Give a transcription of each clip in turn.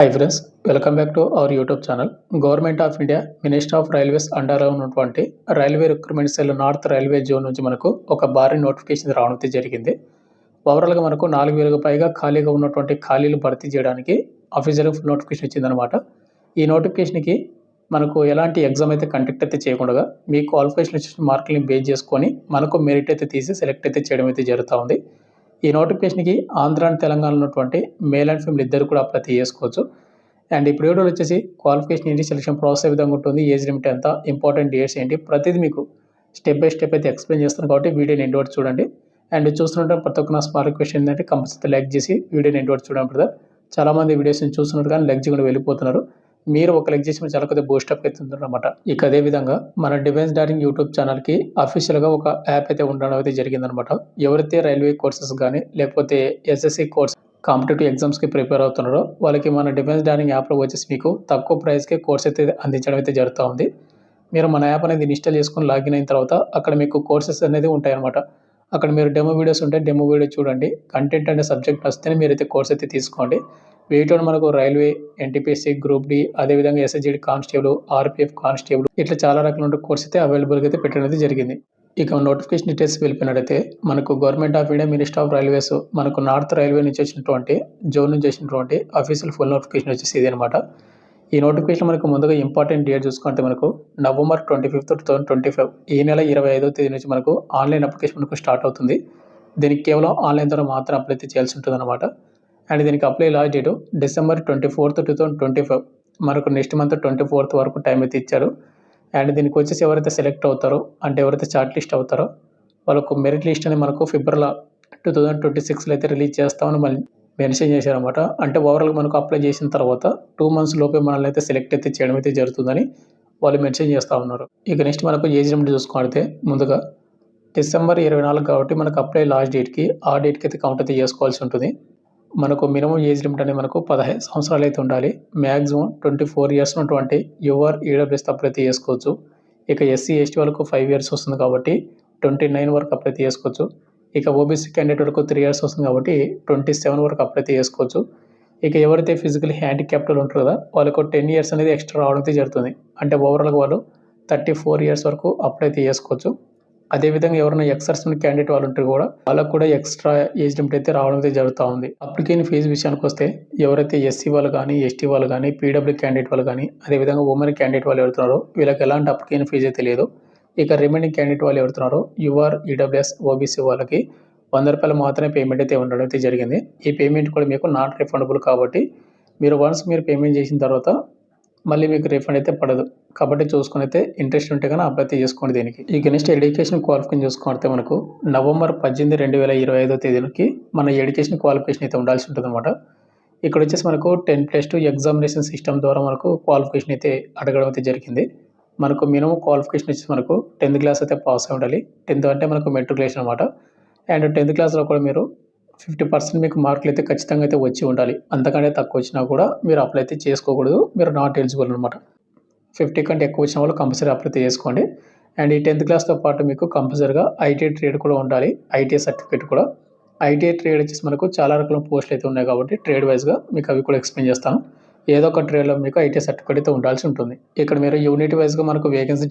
Hi friends, welcome back to our YouTube channel. Government of India minister of railways అండర్లో ఉన్నటువంటి railway recruitment cell north railway zone నుంచి మనకు ఒక భారీ notification రావడం అయితే జరిగింది. ఓవరాల్గా మనకు 4,000కు పైగా ఖాళీగా ఉన్నటువంటి ఖాళీలు భర్తీ చేయడానికి అఫీషియల్గా ఫుల్ నోటిఫికేషన్ వచ్చిందనమాట. ఈ నోటిఫికేషన్కి మనకు ఎలాంటి ఎగ్జామ్ అయితే కండక్ట్ అయితే చేయకుండా మీ క్వాలిఫికేషన్ వచ్చిన మార్కులను బేస్ చేసుకొని మనకు మెరిట్ అయితే తీసి సెలెక్ట్ అయితే చేయడం అయితే జరుగుతూ ఉంది. ఈ నోటిఫికేషన్కి ఆంధ్ర అండ్ తెలంగాణ ఉన్నటువంటి మేల్ అండ్ ఫీమేల్ ఇద్దరు కూడా అప్లై చేసుకోవచ్చు. అండ్ ఇప్పుడు వీడియోలో వచ్చేసి క్వాలిఫికేషన్ ఏంటి, సెలక్షన్ ప్రాసెస్ ఏ విధంగా ఉంటుంది, ఏజ్ లిమిట్ ఎంత, ఇంపార్టెంట్ డేట్స్ ఏంటి, ప్రతిదీ మీకు స్టెప్ బై స్టెప్ అయితే ఎక్స్ప్లెయిన్ చేస్తాను కాబట్టి వీడియోని ఎండ్ వరకు చూడండి. అండ్ చూస్తుంటే ప్రతి ఒక్క నా స్మాల్ క్వశ్చన్ ఏంటంటే కంపల్సరీ లైక్ చేసి వీడియోని ఎండ్ వరకు చూడండి బ్రదర్. చాలామంది వీడియోస్ని చూస్తున్నారు కానీ లైక్ చేయకుండా వెళ్ళిపోతున్నారు. మీరు ఒక లైక్ చేసి చాలా కొద్దిగా బూస్టప్ అవుతుంది అనమాట. ఇక అదేవిధంగా మన డిఫెన్స్ డాటింగ్ యూట్యూబ్ ఛానల్కి అఫీషియల్గా ఒక యాప్ అయితే ఉండడం అయితే జరిగిందనమాట. ఎవరైతే రైల్వే కోర్సెస్ కానీ లేకపోతే ఎస్ఎస్సి కోర్స్ కాంపిటేటివ్ ఎగ్జామ్స్కి ప్రిపేర్ అవుతున్నారో వాళ్ళకి మన డిఫెన్స్ డాటింగ్ యాప్లో వచ్చేసి మీకు తక్కువ ప్రైస్కి కోర్స్ అయితే అందించడం అయితే జరుగుతూ ఉంది. మీరు మన యాప్ అనేది ఇన్స్టాల్ చేసుకొని లాగిన్ అయిన తర్వాత అక్కడ మీకు కోర్సెస్ అనేది ఉంటాయన్నమాట. అక్కడ మీరు డెమో వీడియోస్ ఉంటే డెమో వీడియో చూడండి. కంటెంట్ అనే సబ్జెక్ట్ వస్తేనే మీరైతే కోర్స్ అయితే తీసుకోండి. వీటిలో మనకు రైల్వే, ఎన్టీపీసీ, గ్రూప్ డి, అదేవిధంగా ఎస్ఎస్జి కానిస్టేబుల్, ఆర్పిఎఫ్ కానిస్టేబుల్ ఇట్లా చాలా రకాల కోర్స్ అయితే అవైలబుల్గా అయితే పెట్టడం అయితే జరిగింది. ఇక నోటిఫికేషన్ డీటెయిల్స్ వెళ్ళిపోయినట్టయితే మనకు government of India minister of railways మనకు నార్త్ రైల్వే నుంచి వచ్చినటువంటి జోన్ నుంచి వచ్చినటువంటి అఫీషియల్ ఫుల్ నోటిఫికేషన్ వచ్చేసి ఇది అనమాట. ఈ నోటిఫికేషన్ మనకు ముందుగా ఇంపార్టెంట్ డేట్ చూసుకుంటే మనకు November 25, 2025 ఈ నెల 25వ తేదీ నుంచి మనకు ఆన్లైన్ అప్లికేషన్ మనకు స్టార్ట్ అవుతుంది. దీనికి కేవలం ఆన్లైన్ ద్వారా మాత్రం అప్లై అయితే చేయాల్సి ఉంటుంది అనమాట. అండ్ దీనికి అప్లై లాస్ట్ డేటు December 24, 2025 మనకు నెక్స్ట్ మంత్ 24th వరకు టైం అయితే ఇచ్చారు. అండ్ దీనికి వచ్చేసి ఎవరైతే సెలెక్ట్ అవుతారో అంటే ఎవరైతే షార్ట్ లిస్ట్ అవుతారో వాళ్ళకు మెరిట్ లిస్ట్ అనేది మనకు February 2026లో అయితే రిలీజ్ చేస్తామని మళ్ళీ మెన్షన్ చేశారనమాట. అంటే ఓవరాల్గా మనకు అప్లై చేసిన తర్వాత 2 months లోపే మనల్ని అయితే సెలెక్ట్ అయితే చేయడం అయితే జరుగుతుందని వాళ్ళు మెన్షన్ చేస్తూ ఉన్నారు. ఇక నెక్స్ట్ మనకు ఏజ్ లిమిట్ చూసుకుంటే ముందుగా December 24 కాబట్టి మనకు అప్లై లాస్ట్ డేట్కి ఆ డేట్కి అయితే కౌంట్ అయితే చేసుకోవాల్సి ఉంటుంది. మనకు మినిమం ఏజ్ లిమిట్ అనేది మనకు 15 సంవత్సరాలు అయితే ఉండాలి. మ్యాక్సిమం 24 years ఉన్నటువంటి యువర్ ఈడబ్ల్యూఎస్ అప్లై అయితే చేసుకోవచ్చు. ఇక ఎస్సీ ఎస్టీ వాళ్ళకు 5 years వస్తుంది కాబట్టి 29 వరకు అప్లై అయితే చేసుకోవచ్చు. ఇక ఓబీసీ క్యాండిడేట్ వరకు 3 years వస్తుంది కాబట్టి 27 వరకు అప్లై అయితే చేసుకోవచ్చు. ఇక ఎవరైతే ఫిజికల్ హ్యాండిక్యాప్డ్ ఉంటారో కదా వాళ్ళకు 10 years అనేది ఎక్స్ట్రా రావడం అయితే జరుగుతుంది. అంటే ఓవరాల్గా వాళ్ళు 34 years వరకు అప్లై అయితే చేసుకోవచ్చు. అదేవిధంగా ఎవరైనా ఎక్సర్సన్ క్యాండిడేట్ వాళ్ళు ఉంటే కూడా వాళ్ళకు కూడా ఎక్స్ట్రా ఏజ్ లిమిట్ అయితే రావడం అయితే జరుగుతూ ఉంది. అప్లికేషన్ ఫీజు విషయానికి వస్తే ఎవరైతే ఎస్సీ వాళ్ళు కానీ, ఎస్టీ వాళ్ళు కానీ, పీడబ్ల్యూ క్యాండిడేట్ వాళ్ళు కానీ, అదేవిధంగా ఉమెన్ క్యాండిడేట్ వాళ్ళు ఎవరుతున్నారో వీళ్ళకి ఎలాంటి అప్లికేషన్ ఫీజు అయితే లేదు. ఇక రిమైనింగ్ క్యాండిడేట్ వాళ్ళు ఎవరుతున్నారో యువర్ ఈడబ్ల్యూఎస్ ఓబీసీ వాళ్ళకి ₹100 మాత్రమే పేమెంట్ అయితే ఉండడం అయితే జరిగింది. ఈ పేమెంట్ కూడా మీకు నాట్ రిఫండబుల్ కాబట్టి మీరు వన్స్ పేమెంట్ చేసిన తర్వాత మళ్ళీ మీకు రిఫండ్ అయితే పడదు. కాబట్టి చూసుకుని అయితే ఇంట్రెస్ట్ ఉంటే కానీ అప్లై చేసుకోండి దీనికి. ఇక నెక్స్ట్ ఎడ్యుకేషన్ క్వాలిఫికేషన్ చూసుకుంటే మనకు November 18, 2025 తేదీకి మన ఎడ్యుకేషన్ క్వాలిఫికేషన్ అయితే ఉండాల్సి ఉంటుంది అనమాట. ఇక్కడ వచ్చేసి మనకు 10+2 ఎగ్జామినేషన్ సిస్టమ్ ద్వారా మనకు క్వాలిఫికేషన్ అయితే అడగడం అయితే జరిగింది. మనకు మినిమం క్వాలిఫికేషన్ వచ్చేసి మనకు 10th క్లాస్ అయితే పాస్ అయి ఉండాలి. 10th అంటే మనకు మెట్రికులేషన్ అనమాట. అండ్ 10th క్లాస్లో కూడా మీరు 50% మీకు మార్కులు అయితే ఖచ్చితంగా అయితే వచ్చి ఉండాలి. అంతకంటే తక్కువ వచ్చినా కూడా మీరు అప్లై అయితే చేసుకోకూడదు. మీరు నాట్ ఎలిజిబుల్ అనమాట. 50 కంటే ఎక్కువ వచ్చిన వాళ్ళు కంపల్సరీ అప్లై చేసుకోండి. అండ్ ఈ 10th క్లాస్తో పాటు మీకు కంపల్సరీగా ఐటీఐ ట్రేడ్ కూడా ఉండాలి. ఐటీఐ సర్టిఫికేట్ కూడా. ఐటీఐ ట్రేడ్ వచ్చేసి మనకు చాలా రకాల పోస్టులు అయితే ఉన్నాయి కాబట్టి ట్రేడ్ వైజ్గా మీకు అవి కూడా ఎక్స్ప్లెయిన్ చేస్తాను. ఏదో ఒక ట్రేడ్లో మీకు ఐటీఐ సర్టిఫికేట్ అయితే ఉండాల్సి ఉంటుంది. ఇక్కడ మీరు యూనిట్ వైజ్గా మనకు వేకెన్సీ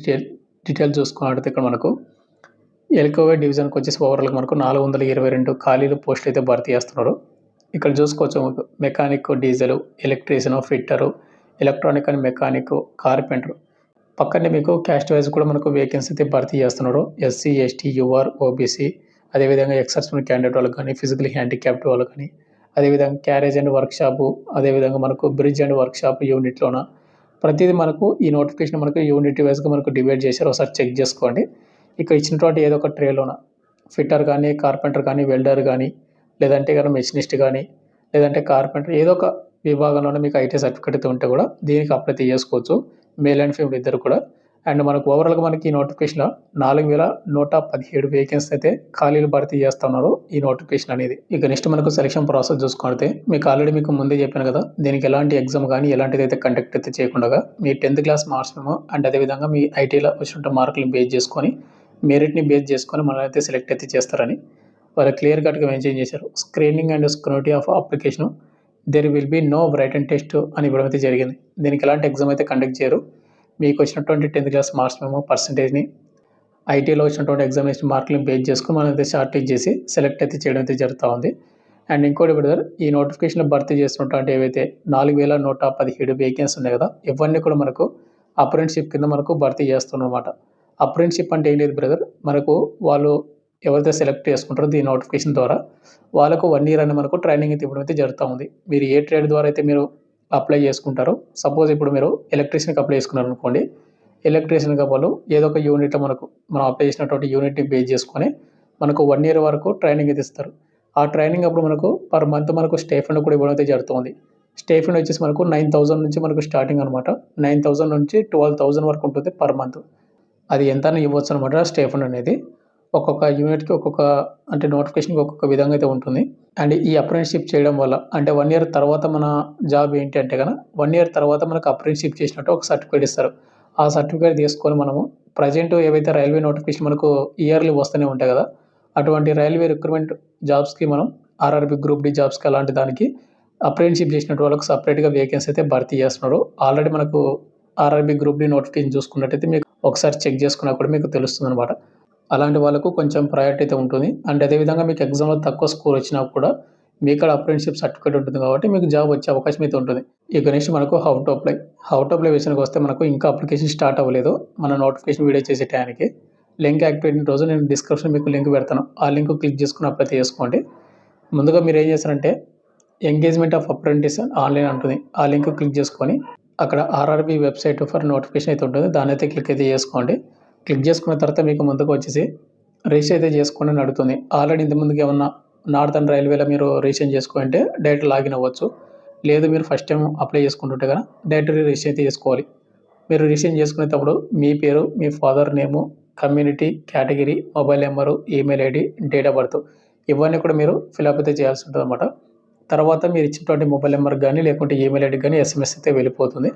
డీటెయిల్స్ చూసుకున్నట్లయితే ఇక్కడ మనకు ఎల్కోవే డివిజన్కి వచ్చేసి ఓవరాల్గా మనకు 422 ఖాళీలు పోస్టులు అయితే భర్తీ చేస్తున్నారు. ఇక్కడ చూసుకోవచ్చు mechanic, diesel, electrician, fitter, electronic and mechanic, carpenter. పక్కనే మీకు క్యాస్ట్ వైజ్ కూడా మనకు వేకెన్సీ అయితే భర్తీ చేస్తున్నారు. ఎస్సీ, ఎస్టీ, యువర్, ఓబీసీ, అదేవిధంగా ఎక్సర్సన్ క్యాండిడేట్ వాళ్ళకి కానీ, ఫిజికల్ హ్యాండిక్యాప్డ్ వాళ్ళకి కానీ, అదేవిధంగా క్యారేజ్ అండ్ వర్క్షాపు, అదేవిధంగా మనకు బ్రిడ్జ్ అండ్ వర్క్షాప్ యూనిట్లోన ప్రతిదీ మనకు ఈ నోటిఫికేషన్ మనకు యూనిట్ వైజ్గా మనకు డివైడ్ చేశారు. ఒకసారి చెక్ చేసుకోండి. ఇక్కడ ఇచ్చినటువంటి ఏదో ఒక ట్రేలోన ఫిట్టర్ కానీ, కార్పెంటర్ కానీ, వెల్డర్ కానీ, లేదంటే కనుక మెషినిస్ట్ కానీ, లేదంటే కార్పెంటర్ ఏదో ఒక విభాగంలోనే మీకు ఐటీ సర్టిఫికేట్ అయితే ఉంటే కూడా దీనికి అప్లై చేసుకోవచ్చు. మేల్ అండ్ ఫీమేల్ ఇద్దరు కూడా. అండ్ మనకు ఓవరాల్గా మనకి ఈ నోటిఫికేషన్లో 4,117 వేకెన్సీ అయితే ఖాళీలు భర్తీ చేస్తున్నారు ఈ నోటిఫికేషన్ అనేది. ఇక నెక్స్ట్ మనకు సెలక్షన్ ప్రాసెస్ చూసుకుంటే మీకు ఆల్రెడీ మీకు ముందే చెప్పాను కదా, దీనికి ఎలాంటి ఎగ్జామ్ కానీ ఎలాంటిది అయితే కండక్ట్ అయితే చేయకుండా మీ 10th క్లాస్ మార్క్స్ మేము అండ్ అదేవిధంగా మీ ఐటీలో వచ్చిన మార్కులను బేస్ చేసుకొని మెరిట్ని బేస్ చేసుకొని మనల్ని అయితే సెలెక్ట్ అయితే చేస్తారని వాళ్ళు క్లియర్ కట్గా మెన్షన్ చేశారు. Screening and scrutiny of application there will be no written test అని ఇవ్వడం అయితే జరిగింది. దీనికి ఎలాంటి ఎగ్జామ్ అయితే కండక్ట్ చేయరు. మీకు వచ్చినటువంటి 10th క్లాస్ మార్క్స్ మేము పర్సెంటేజ్‌ని ఐటీలో వచ్చినటువంటి ఎగ్జామినేషన్ మార్కులను బేస్ చేసుకొని మనమైతే షార్టేజ్ చేసి సెలెక్ట్ అయితే చేయడం అయితే జరుగుతూ ఉంది. అండ్ ఇంకోటి బ్రదర్, ఈ నోటిఫికేషన్‌లో భర్తీ చేస్తున్నటువంటి ఏవైతే 4117 వేకెన్సీ ఉన్నాయి కదా! ఇవన్నీ కూడా మనకు అప్రెంటిస్‌షిప్ కింద మనకు భర్తీ చేస్తున్నారన్నమాట. అప్రెంటిస్‌షిప్ అంటే ఏం లేదు బ్రదర్, మనకు వాళ్ళు ఎవరైతే సెలెక్ట్ చేసుకుంటారో దీని నోటిఫికేషన్ ద్వారా వాళ్ళకు 1 ఇయర్ అని మనకు ట్రైనింగ్ అయితే ఇవ్వడం అయితే జరుగుతూ ఉంది. మీరు ఏ ట్రేడ్ ద్వారా అయితే మీరు అప్లై చేసుకుంటారో, సపోజ్ ఇప్పుడు మీరు ఎలక్ట్రీషియన్‌కి అప్లై చేసుకున్నారనుకోండి, ఎలక్ట్రీషియన్‌గా వాళ్ళు ఏదో ఒక యూనిట్‌లో మనం అప్లై చేసినటువంటి యూనిట్‌ని బేస్ చేసుకొని మనకు 1 ఇయర్ వరకు ట్రైనింగ్ అయితే ఇస్తారు. ఆ ట్రైనింగ్ అప్పుడు మనకు పర్ మంత్ మనకు స్టైఫండ్ కూడా ఇవ్వడం అయితే జరుగుతుంది. స్టైఫండ్ వచ్చేసి మనకు 9000 నుంచి మనకు స్టార్టింగ్ అనమాట. 9000 నుంచి 12,000 వరకు ఉంటుంది పర్ మంత్. అది ఎంతైనా ఇవ్వచ్చు అనమాట స్టైఫండ్ అనేది. ఒక్కొక్క యూనిట్‌కి అంటే నోటిఫికేషన్‌కి ఒక్కొక్క విధంగా అయితే ఉంటుంది. అండ్ ఈ అప్రెంటిస్‌షిప్ చేయడం వల్ల అంటే 1 ఇయర్ తర్వాత మన జాబ్ ఏంటి అంటే గన 1 ఇయర్ తర్వాత మనకు అప్రెంటిస్‌షిప్ చేసినట్టు ఒక సర్టిఫికేట్ ఇస్తారు. ఆ సర్టిఫికేట్ తీసుకొని మనము ప్రెజెంట్ ఏవైతే రైల్వే నోటిఫికేషన్ మనకు ఇయర్‌లీ వస్తూనే ఉంటాయి కదా! అటువంటి రైల్వే రిక్రూట్‌మెంట్ జాబ్స్‌కి మనం ఆర్ఆర్‌బీ, గ్రూప్ డి జాబ్స్‌కి అలాంటి దానికి అప్రెంటిస్‌షిప్ చేసినటువంటి వాళ్ళకి సెపరేట్‌గా వేకెన్సీ అయితే భర్తీ చేస్తున్నారు. ఆల్రెడీ మనకు ఆర్ఆర్‌బీ, గ్రూప్ డి నోటిఫికేషన్ చూసుకున్నట్టయితే మీకు ఒకసారి చెక్ చేసుకున్నా కూడా మీకు తెలుస్తుందనమాట. అలాంటి వాళ్ళకు కొంచెం ప్రయారిటీ అయితే ఉంటుంది. అండ్ అదేవిధంగా మీకు ఎగ్జామ్‌లో తక్కువ స్కోర్ వచ్చినా కూడా మీకాడ అప్రెంటిస్‌షిప్ సర్టిఫికేట్ ఉంటుంది కాబట్టి మీకు జాబ్ వచ్చే అవకాశం అయితే ఉంటుంది. ఇక నెక్స్ట్ మనకు how to apply. How to apply విషయానికి వస్తే మనకు ఇంకా అప్లికేషన్ స్టార్ట్ అవ్వలేదు. మన నోటిఫికేషన్ వీడియో చేసే టయానికి. లింక్ యాక్టివేట్ అయిన రోజు నేను డిస్క్రిప్షన్‌లో మీకు లింక్ పెడతాను. ఆ లింక్ క్లిక్ చేసుకొని అప్లై చేసుకోండి. ముందుగా మీరు ఏం చేస్తారంటే ఎంగేజ్‌మెంట్ ఆఫ్ అప్రెంటిస్ ఆన్‌లైన్ ఉంటుంది. ఆ లింక్ క్లిక్ చేసుకొని అక్కడ ఆర్ఆర్‌బీ వెబ్‌సైట్ ఫర్ నోటిఫికేషన్ అయితే ఉంటుంది. దాన్నైతే క్లిక్ అయితే చేసుకోండి. క్లిక్ చేసుకున్న తర్వాత మీకు ముందుకు వచ్చేసి రిజిస్టర్ అయితే చేసుకోండి అని అడుగుతుంది. ఆల్రెడీ ఇంతకుముందుకు ఏమన్నా నార్థన్ రైల్వేలో మీరు రిజిస్ట్రేషన్ చేసుకుంటే డైరెక్ట్ లాగిన్ అవ్వచ్చు. లేదు మీరు ఫస్ట్ టైం అప్లై చేసుకుంటుంటే గన డైరెక్ట్ రిజిస్టర్ అయితే చేసుకోవాలి. మీరు రిజిస్ట్రేషన్ చేసుకునేటప్పుడు మీ పేరు, మీ father name, community, category, mobile number, email ID, date of birth ఇవన్నీ కూడా మీరు ఫిలప్ అయితే చేయాల్సి ఉంటుందన్నమాట. తర్వాత మీరు ఇచ్చినటువంటి మొబైల్ నెంబర్‌కి గానీ, లేకుంటే ఈమెయిల్ ఐడీకి గానీ ఎస్ఎంఎస్ అయితే వెళ్ళిపోతుంది.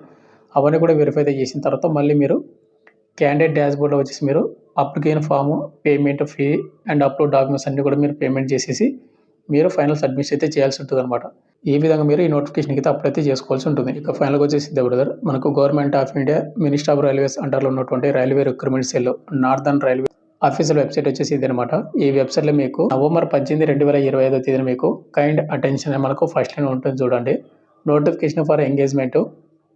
అవన్నీ కూడా వెరిఫై అయితే చేసిన తర్వాత మళ్ళీ మీరు క్యాండిడేట్ డాష్‌బోర్డ్‌లో వచ్చేసి మీరు application form, payment fee and upload documents అన్నీ కూడా మీరు పేమెంట్ చేసేసి మీరు ఫైనల్ సబ్మిషన్ అయితే చేయాల్సి ఉంటుందన్నమాట. ఈ విధంగా మీరు ఈ నోటిఫికేషన్‌కి అయితే అప్లై అయితే చేసుకోవాల్సి ఉంటుంది. ఇక ఫైనల్‌గా వచ్చేసి బ్రదర్, మనకు government of India ministry of railways అండర్‌లో ఉన్నటువంటి railway recruitment cell northern railway official website వచ్చేసి ఇదనమాట. ఈ వెబ్‌సైట్‌లో మీకు నవంబర్ 18, 2025 తేదీన మీకు కైండ్ అటెన్షన్ అని మనకు ఫస్ట్ లైన్ ఉంటుంది చూడండి. Notification for engagement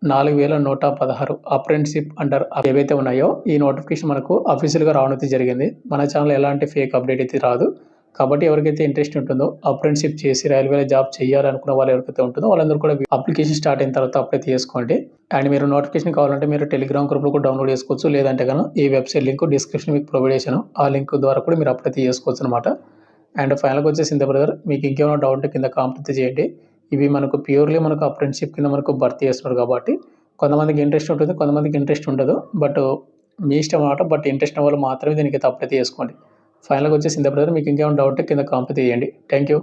4116 apprenticeship under ఏవైతే ఉన్నాయో ఈ నోటిఫికేషన్ మనకు అఫీషియల్‌గా రావడం అయితే జరిగింది. మన ఛానల్ ఎలాంటి ఫేక్ అప్డేట్ అయితే రాదు. కాబట్టి ఎవరికైతే ఇంట్రెస్ట్ ఉంటుందో అప్రెంటిస్‌షిప్ చేసి రైల్వేలో జాబ్ చేయాలనుకున్న వాళ్ళు ఎవరికైతే ఉంటుందో వాళ్ళందరూ కూడా అప్లికేషన్ స్టార్ట్ అయిన తర్వాత అప్లై చేసుకోండి. అండ్ మీరు నోటిఫికేషన్ కావాలంటే మీరు టెలిగ్రామ్ గ్రూప్‌లో కూడా డౌన్లోడ్ చేసుకోవచ్చు. లేదంటే గన ఈ వెబ్‌సైట్ లింక్ డిస్క్రిప్షన్ మీకు ప్రొవైడ్ చేశాను. ఆ లింక్ ద్వారా కూడా మీరు అప్లై చేసుకోవచ్చు అనమాట. అండ్ ఫైనల్‌గా వచ్చేసి బ్రదర్, మీకు ఇంకేమైనా డౌట్ ఉంటే కింద కామెంట్ చేయండి. ఇవి మనకు ప్యూర్‌లీ మనకు అప్రెంటిస్‌షిప్ కింద మనకు భర్తీ చేస్తున్నారు కాబట్టి కొంతమందికి ఇంట్రెస్ట్ ఉంటుంది, కొంతమందికి ఇంట్రెస్ట్ ఉండదు. బట్ మీ ఇష్టం అన్నమాట. బట్ ఇంట్రెస్ట్ ఉన్న వాళ్ళు మాత్రమే దీనికైతే అప్లై చేసుకోండి. ఫైనల్‌గా వచ్చేసి బ్రదర్, మీకు ఇంకేమైనా డౌట్ ఉంటే కింద కామెంట్ చేయండి. Thank you.